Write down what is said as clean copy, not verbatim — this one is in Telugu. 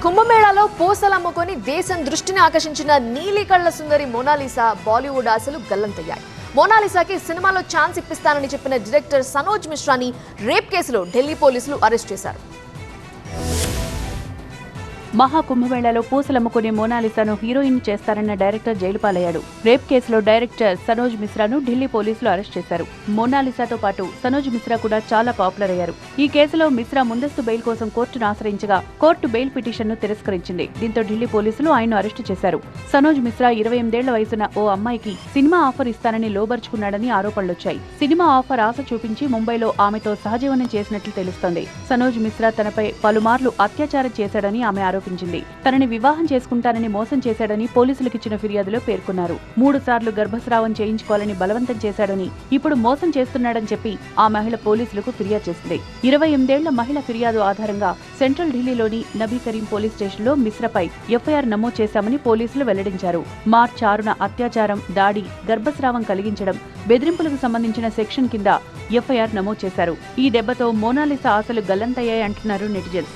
కుంభమేళాలో పూసలు అమ్ముకొని దేశం దృష్టిని ఆకర్షించిన నీలి కళ్ల సుందరి మోనాలిసా బాలీవుడ్ ఆశలు గల్లంతయ్యాయి. మోనాలిసాకి సినిమాలో ఛాన్స్ ఇప్పిస్తానని చెప్పిన డైరెక్టర్ సనోజ్ మిశ్రాని రేప్ కేసులో ఢిల్లీ పోలీసులు అరెస్ట్ చేశారు. మహాకుంభమేళాలో పూసలమ్ముకునే మోనాలిసాను హీరోయిన్ చేస్తారన్న డైరెక్టర్ జైలు పాలయ్యాడు. రేప్ కేసులో డైరెక్టర్ సనోజ్ మిశ్రాను ఢిల్లీ పోలీసులు అరెస్ట్ చేశారు. మోనాలిసాతో పాటు సనోజ్ మిశ్రా కూడా చాలా పాపులర్ అయ్యారు. ఈ కేసులో మిశ్రా ముందస్తు బెయిల్ కోసం కోర్టును ఆశ్రయించగా కోర్టు బెయిల్ పిటిషన్ను తిరస్కరించింది. దీంతో ఢిల్లీ పోలీసులు ఆయన్ను అరెస్టు చేశారు. సనోజ్ మిశ్రా 28 ఏళ్ల వయసున్న ఓ అమ్మాయికి సినిమా ఆఫర్ ఇస్తానని లోబర్చుకున్నాడని ఆరోపణలొచ్చాయి. సినిమా ఆఫర్ ఆశ చూపించి ముంబైలో ఆమెతో సహజీవనం చేసినట్లు తెలుస్తోంది. సనోజ్ మిశ్రా తనపై పలుమార్లు అత్యాచారం చేశాడని ఆమె ఆరోపించింది. తనని వివాహం చేసుకుంటానని మోసం చేశాడని పోలీసులకిచ్చిన ఫిర్యాదులో పేర్కొన్నారు. 3 సార్లు గర్భస్రావం చేయించుకోవాలని బలవంతం చేశాడని, ఇప్పుడు మోసం చేస్తున్నాడని చెప్పి ఆ మహిళ పోలీసులకు ఫిర్యాదు చేసింది. 28 ఏళ్ల మహిళ ఫిర్యాదు ఆధారంగా సెంట్రల్ ఢిల్లీలోని నబీ కరీం పోలీస్ స్టేషన్లో మిశ్రాపై ఎఫ్ఐఆర్ నమోదు చేశామని పోలీసులు వెల్లడించారు. మార్చి 6న అత్యాచారం, దాడి, గర్భస్రావం కలిగించడం, బెదిరింపులకు సంబంధించిన సెక్షన్ కింద ఎఫ్ఐఆర్ నమోదు చేశారు. ఈ దెబ్బతో మోనాలిసా ఆశలు గల్లంతయ్యాయి అంటున్నారు నెటిజన్స్.